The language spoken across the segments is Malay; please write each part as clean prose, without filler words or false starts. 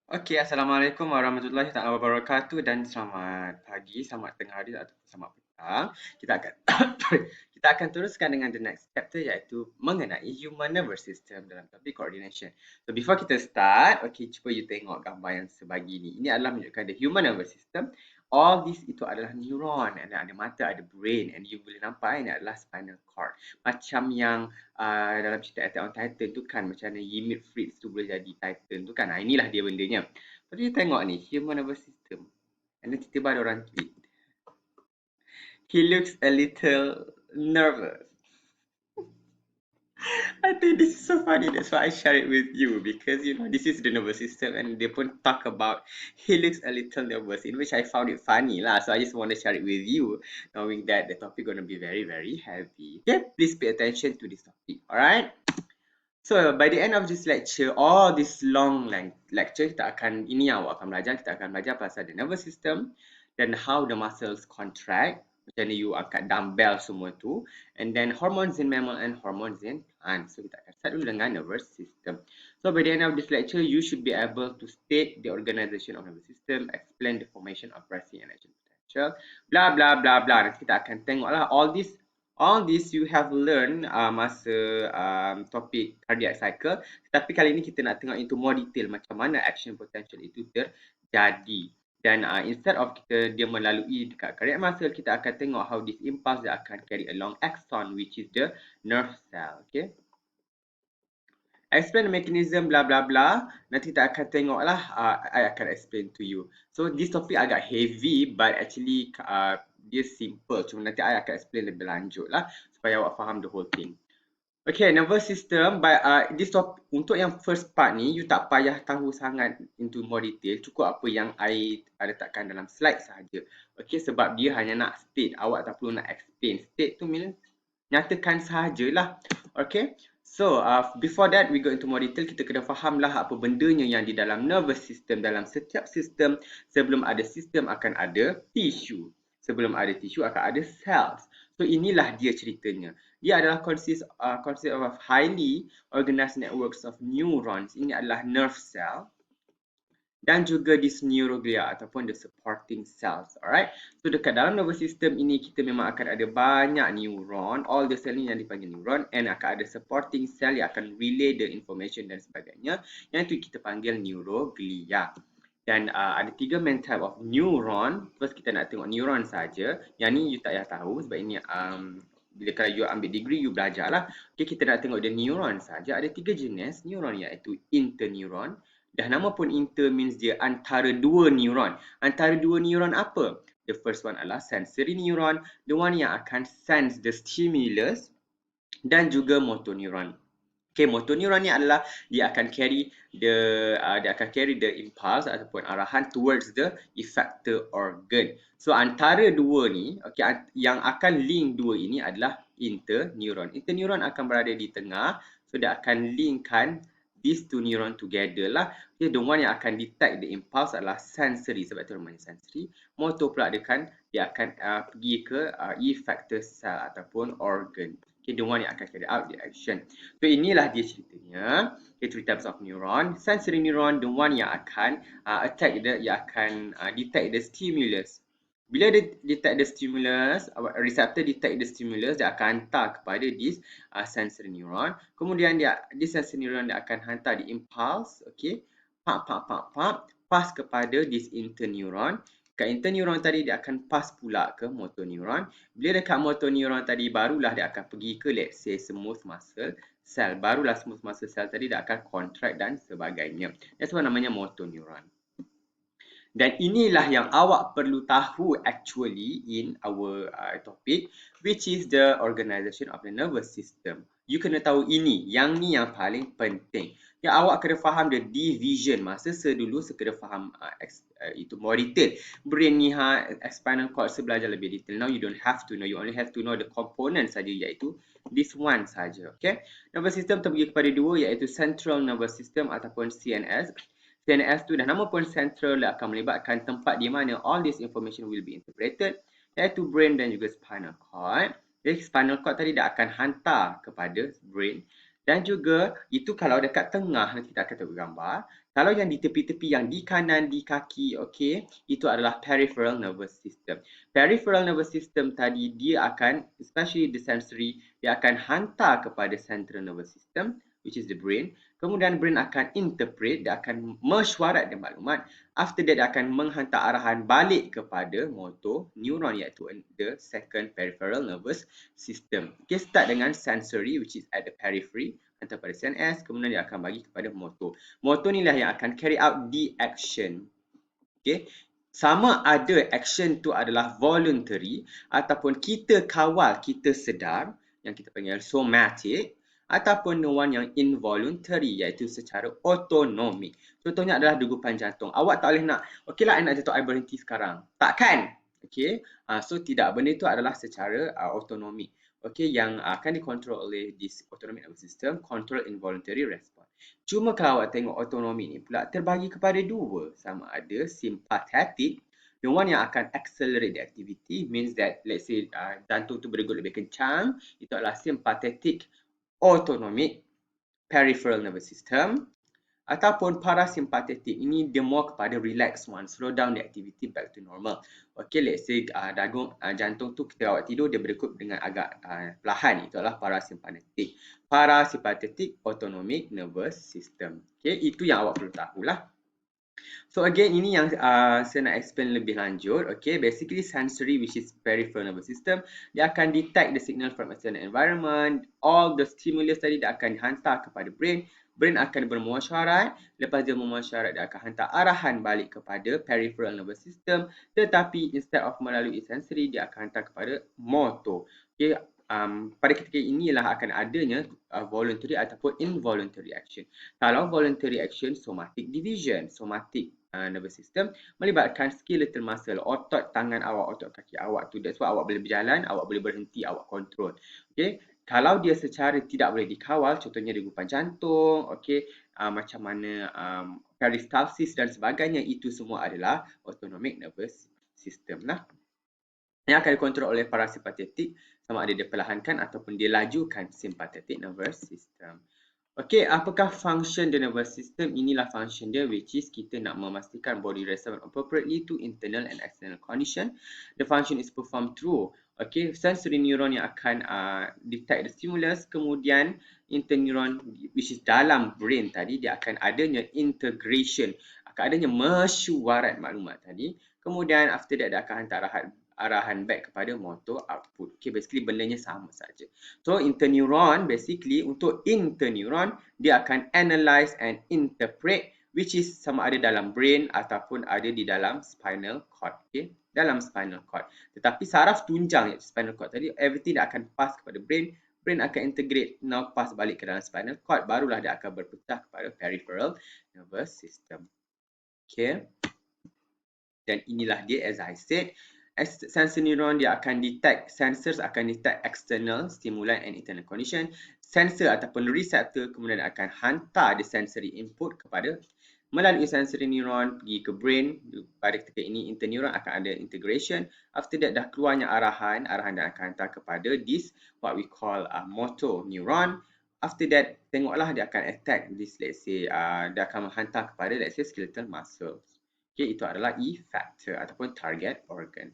Okey, Assalamualaikum warahmatullahi taala wabarakatuh dan selamat pagi, selamat tengah hari atau selamat petang. Kita akan kita akan teruskan dengan the next chapter iaitu mengenai human nervous system dalam topik coordination. So before kita start, okay, cuba you tengok gambar yang sebagi ni. Ini adalah menunjukkan the human nervous system. All this itu adalah neuron, ada mata, ada brain, and you boleh nampak ini adalah spinal cord. Macam yang dalam cerita Attack on Titan tu kan, macam mana Ymir Fritz tu boleh jadi Titan tu kan. Inilah dia bendanya. Lepas tu you tengok ni, human nervous system. And then tiba-tiba ada orang tweet. He looks a little nervous. I think this is so funny. That's why I share it with you because this is the nervous system and they pun talk about he looks a little nervous, in which I found it funny lah. So I just want to share it with you, knowing that the topic gonna be very very heavy. Okay, please pay attention to this topic. Alright. So by the end of this lecture, all this long lecture kita akan awak akan belajar. Kita akan belajar pasal the nervous system dan how the muscles contract. Macam mana you angkat dumbbell semua tu. And then hormones in mammal and hormones in plant. So kita akan start dulu dengan nervous system. So by the end of this lecture, you should be able to state the organization of nervous system, explain the formation of resting and action potential, blah blah blah blah. Nanti kita akan tengoklah all this you have learned masa topik cardiac cycle. Tapi kali ini kita nak tengok into more detail macam mana action potential itu terjadi. Dan instead of dia melalui dekat cardiac muscle, kita akan tengok how this impulse dia akan carry along axon, which is the nerve cell. Okay. Explain the mechanism blah blah blah. Nanti kita akan tengoklah, I akan explain to you. So this topic agak heavy but actually dia simple. Cuma nanti I akan explain lebih lanjut lah supaya awak faham the whole thing. Okay, nervous system. This topic, untuk yang first part ni, you tak payah tahu sangat into more detail. Cukup apa yang I letakkan dalam slide sahaja. Okay, sebab dia hanya nak state. Awak tak perlu nak explain. State tu mean nyatakan sahajalah. Okay. So, before that, we go into more detail. Kita kena faham lah apa bendanya yang di dalam nervous system. Dalam setiap sistem, sebelum ada sistem akan ada tissue. Sebelum ada tissue akan ada cells. So, inilah dia ceritanya. Dia adalah consist of highly organized networks of neurons. Ini adalah nerve cell. Dan juga this neuroglia ataupun the supporting cells. Alright. So dekat dalam nervous system ini kita memang akan ada banyak neuron. All the cell ni yang dipanggil neuron. And akan ada supporting cell yang akan relay the information dan sebagainya. Yang itu kita panggil neuroglia. Dan ada 3 main type of neuron. First kita nak tengok neuron saja. Yang ni you tak payah tahu sebab ini bila kalau you ambil degree you belajar lah. Okay, kita nak tengok the neuron saja. Ada 3 jenis neuron iaitu interneuron. Dah nama pun inter means dia antara dua neuron. Antara dua neuron apa? The first one adalah sensory neuron. The one yang akan sense the stimulus. Dan juga motor neuron. Okay, motor neuron ni adalah dia akan carry the impulse ataupun arahan towards the effector organ. So antara dua ni, okay, yang akan link dua ini adalah interneuron. Interneuron akan berada di tengah. So dia akan linkkan these two neuron together lah. Okay, the one yang akan detect the impulse adalah sensory. Sebab itu namanya sensory. Motor pula dia akan pergi ke effector cell ataupun organ. Okay, the one yang akan carry out the action. So inilah dia ceritanya. Okay, three types of neuron. Sensory neuron, the one yang akan detect the stimulus. Bila dia detect the stimulus, receptor detect the stimulus, dia akan hantar kepada this sensory neuron. Kemudian this sensory neuron dia akan hantar the impulse, okay, pass kepada this interneuron. Kat interneuron tadi dia akan pass pula ke motor neuron. Bila dekat motor neuron tadi barulah dia akan pergi ke let's say smooth muscle cell. Barulah smooth muscle cell tadi dia akan contract dan sebagainya. That's what namanya motor neuron. Dan inilah yang awak perlu tahu actually in our topic, which is the organization of the nervous system. You kena tahu ini, yang ni yang paling penting. Yang awak kena faham the division. Masa dulu saya kena faham itu more detail. Brain ni spinal cord saya belajar lebih detail. Now you don't have to know, you only have to know the component saja, iaitu this one saja. Okay? Nervous system terbagi kepada dua, iaitu central nervous system ataupun CNS. CNS tu dah nama pun central, dia akan melibatkan tempat di mana all this information will be integrated, iaitu brain dan juga spinal cord. Jadi spinal cord tadi dia akan hantar kepada brain. Dan juga itu kalau dekat tengah, nanti kita akan tengok gambar. Kalau yang di tepi-tepi, yang di kanan, di kaki, okey, itu adalah peripheral nervous system. Peripheral nervous system tadi, dia akan, especially the sensory, dia akan hantar kepada central nervous system, which is the brain. Kemudian brain akan interpret, dia akan mesyuaratkan maklumat. After that, dia akan menghantar arahan balik kepada motor neuron, iaitu the second peripheral nervous system. Okay, start dengan sensory, which is at the periphery, hantar pada CNS, kemudian dia akan bagi kepada motor. Motor ni lah yang akan carry out the action. Okay. Sama ada action tu adalah voluntary ataupun kita kawal, kita sedar, yang kita panggil somatic, ataupun the one yang involuntary, iaitu secara otonomik. Contohnya adalah degupan jantung. Awak tak boleh nak, okeylah, I nak jantung I berhenti sekarang. Takkan. Okay. So tidak, benda itu adalah secara otonomik. Okay, yang akan dikontrol oleh this autonomic nervous system, control involuntary response. Cuma kalau awak tengok otonomi ni pula terbagi kepada dua, sama ada sympathetic, the one yang akan accelerate the activity, means that let's say jantung tu berdegup lebih kencang, itu adalah sympathetic autonomic peripheral nervous system. Ataupun parasympathetic, ini dia more kepada relax one, slow down the activity back to normal. Okay, let's say jantung tu ketika awak tidur dia berdegup dengan agak perlahan, itu adalah parasympathetic. Parasympathetic autonomic nervous system. Okay, itu yang awak perlu tahulah. So again, ini yang saya nak explain lebih lanjut. Okay, basically sensory, which is peripheral nervous system, dia akan detect the signal from external environment. All the stimulus tadi dia akan hantar kepada brain. Brain akan bermuasyarat. Lepas dia memuasyarat, dia akan hantar arahan balik kepada peripheral nervous system. Tetapi instead of melalui sensory, dia akan hantar kepada motor. Okay, pada ketika inilah akan adanya voluntary ataupun involuntary action. Kalau voluntary action, somatic division, somatic nervous system melibatkan skeletal muscle, otot tangan awak, otot kaki awak tu. That's why awak boleh berjalan, awak boleh berhenti, awak control. Okay. Kalau dia secara tidak boleh dikawal, contohnya degupan jantung, okay, macam mana peristalsis dan sebagainya, itu semua adalah autonomic nervous system lah. Yang akan dikontrol oleh parasympathetic, sama ada dia perlahankan ataupun dia lajukan sympathetic nervous system. Okey, apakah function the nervous system? Inilah function dia, which is kita nak memastikan body respond appropriately to internal and external condition. The function is performed through, okay, sensory neuron yang akan detect the stimulus, kemudian interneuron, which is dalam brain tadi, dia akan adanya integration, akan adanya mesyuarat maklumat tadi. Kemudian after that dia akan hantar arahan back kepada motor output. Okay, basically bendanya sama saja. So interneuron, basically untuk interneuron, dia akan analyze and interpret, which is sama ada dalam brain ataupun ada di dalam spinal cord. Okay, dalam spinal cord. Tetapi saraf tunjang, spinal cord tadi, everything dia akan pass kepada brain. Brain akan integrate, now pass balik ke dalam spinal cord, barulah dia akan berpecah kepada peripheral nervous system. Okay. Dan inilah dia, as I said, sensor neuron dia akan detect, sensors akan detect external stimuli and internal condition. Sensor ataupun receptor kemudian akan hantar the sensory input kepada melalui sensory neuron pergi ke brain. Pada ketika ini interneuron akan ada integration. After that dah keluarnya arahan dan akan hantar kepada this what we call motor neuron. After that tengoklah dia akan attack this, let's say dia akan menghantar kepada let's say skeletal muscles. Okay, itu adalah effector ataupun target organ.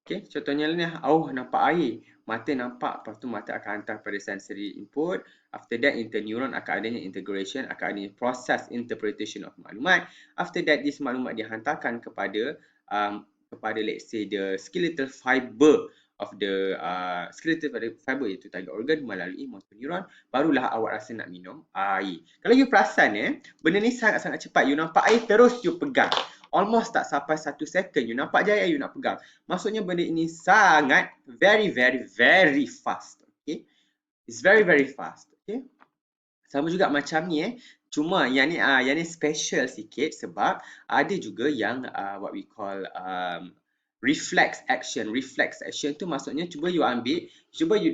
Okay, contohnya ni, nampak air, mata nampak, lepas tu mata akan hantar pada sensory input. After that, interneuron akan adanya integration, akan adanya process interpretation of maklumat. After that, this maklumat dihantarkan kepada let's say the skeletal fiber of the skeletal fiber, iaitu target organ, melalui motor neuron. Barulah awak rasa nak minum air. Kalau you perasan benda ni sangat-sangat cepat. You nampak air terus you pegang. Almost tak sampai 1 second you nampak je air, you nak pegang. Maksudnya benda ini sangat very fast. Okay, it's very fast. Okay, sama juga macam ni cuma yang ni special sikit sebab ada juga yang what we call reflex action. Reflex action tu maksudnya cuba you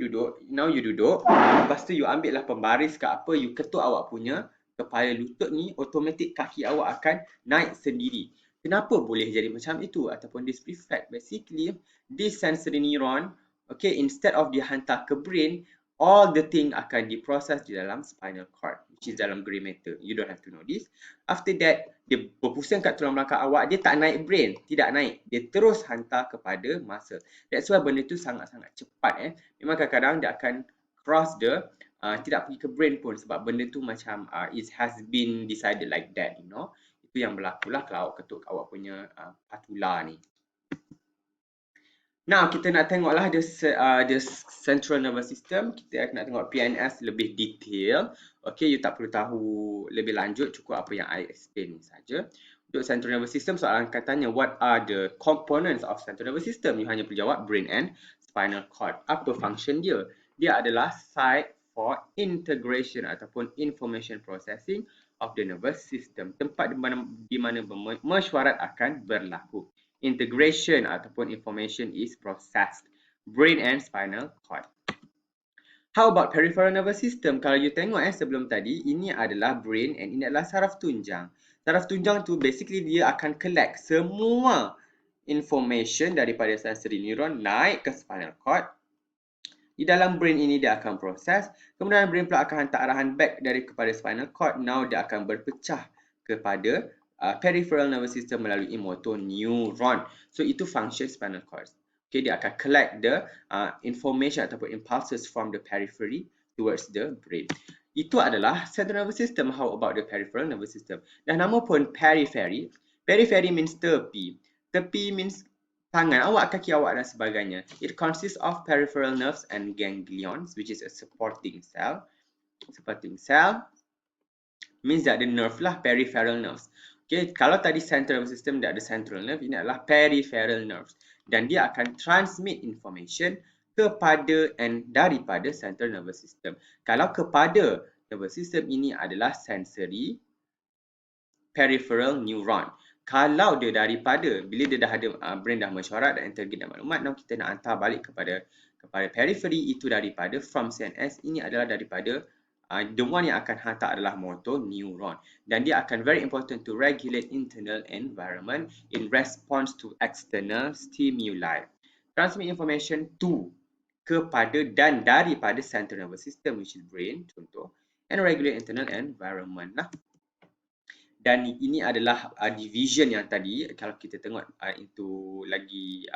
duduk, now you duduk, lepas tu you ambil lah pembaris ke apa, you ketuk awak punya kepala lutut ni, automatic kaki awak akan naik sendiri. Kenapa boleh jadi macam itu ataupun this reflex? Basically, this sensory neuron, okay, instead of dihantar ke brain, all the thing akan diproses di dalam spinal cord. which is dalam grey matter. You don't have to know this. After that, dia berpusing kat tulang belakang awak, dia tak naik brain, tidak naik. Dia terus hantar kepada muscle. That's why benda tu sangat-sangat cepat. Memang kadang-kadang dia akan cross the tidak pergi ke brain pun sebab benda tu macam it has been decided like that, you know. Itu yang berlaku lah kalau awak ketuk awak punya patula ni. Now, kita nak tengoklah the central nervous system. Kita nak tengok PNS lebih detail. Okay, you tak perlu tahu lebih lanjut, cukup apa yang I explain ni saja. Untuk central nervous system, soalan akan tanya, what are the components of central nervous system? You hanya perlu jawab brain and spinal cord. Apa function dia? Dia adalah site for integration ataupun information processing of the nervous system. Tempat di mana mesyuarat akan berlaku. Integration ataupun information is processed. Brain and spinal cord. How about peripheral nervous system? Kalau you tengok sebelum tadi, ini adalah brain and ini adalah saraf tunjang. Saraf tunjang tu basically dia akan collect semua information daripada sensory neuron naik ke spinal cord. Di dalam brain ini dia akan proses. Kemudian brain pula akan hantar arahan back dari kepada spinal cord. Now dia akan berpecah kepada peripheral nervous system melalui motor neuron. So itu function spinal cord. Okay, dia akan collect the information ataupun impulses from the periphery towards the brain. Itu adalah central nervous system. How about the peripheral nervous system? Dah nama pun periphery. Periphery means tepi. Tepi means tangan awak, kaki awak dan sebagainya. It consists of peripheral nerves and ganglions, which is a supporting cell. Supporting cell means that the nerve lah, peripheral nerves. Okay, kalau tadi central nervous system dia ada central nerve, ini adalah peripheral nerves. Dan dia akan transmit information kepada and daripada central nervous system. Kalau kepada nervous system, ini adalah sensory peripheral neuron. Kalau dia daripada, bila dia dah ada brain dah mesyuarat dan interrogate dan maklumat, now kita nak hantar balik kepada periphery, itu daripada from CNS, ini adalah daripada the one yang akan hantar adalah motor neuron. Dan dia akan very important to regulate internal environment in response to external stimuli. Transmit information to, kepada dan daripada central nervous system, which is brain, contoh, and regulate internal environment lah. Dan ini adalah division yang tadi, kalau kita tengok itu lagi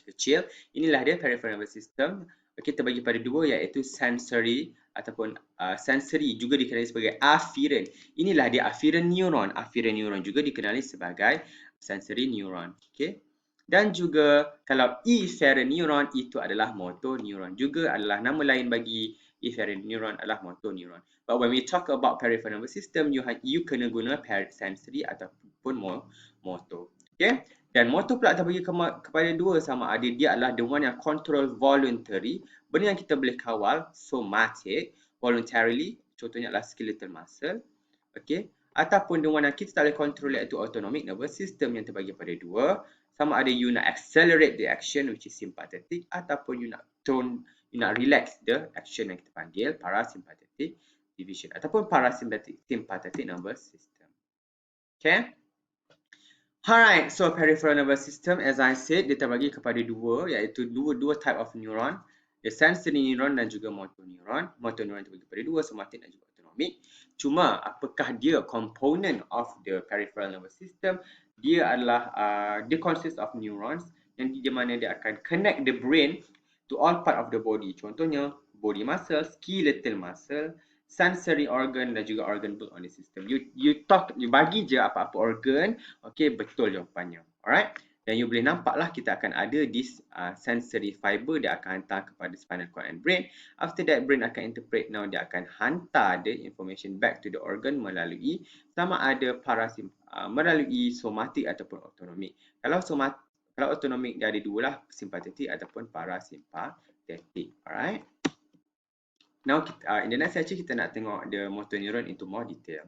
kecil, inilah dia peripheral nervous system. Kita bagi pada dua, iaitu sensory ataupun sensory juga dikenali sebagai afferent. Inilah dia afferent neuron. Afferent neuron juga dikenali sebagai sensory neuron. Okay. Dan juga kalau efferent neuron, itu adalah motor neuron. Juga adalah nama lain bagi efferent neuron adalah motor neuron. But when we talk about peripheral nervous system, you kena guna sensory ataupun motor. Okay. Dan motor pula kita bagi kepada dua, sama ada dia adalah the one yang control voluntary, benda yang kita boleh kawal, somatic, voluntarily, contohnya adalah skeletal muscle. Okay. Ataupun the one yang kita tak boleh control, iaitu autonomic nervous system, yang terbagi pada dua, sama ada you nak accelerate the action, which is sympathetic, ataupun you nak relax the action yang kita panggil parasympathetic division ataupun parasympathetic nervous system. Okay. Alright, so peripheral nervous system, as I said, dia terbagi kepada dua, iaitu dua type of neuron, the sensory neuron dan juga motor neuron. Motor neuron terbagi kepada dua, somatic dan juga autonomic. Cuma apakah dia component of the peripheral nervous system? Dia adalah dia consists of neurons yang di mana dia akan connect the brain to all part of the body. Contohnya body muscle, skeletal muscle, sensory organ dan juga organ built on the system. You bagi je apa-apa organ, okay, betul jawapannya. Alright? Dan you boleh nampaklah kita akan ada this sensory fiber, dia akan hantar kepada spinal cord and brain. After that, brain akan interpret, now dia akan hantar the information back to the organ melalui sama ada melalui somatic ataupun autonomic. Kalau autonomic dia ada dua lah, sympathetic ataupun parasympathetic. Alright? Now, in the next section, kita nak tengok the motor neuron into more detail.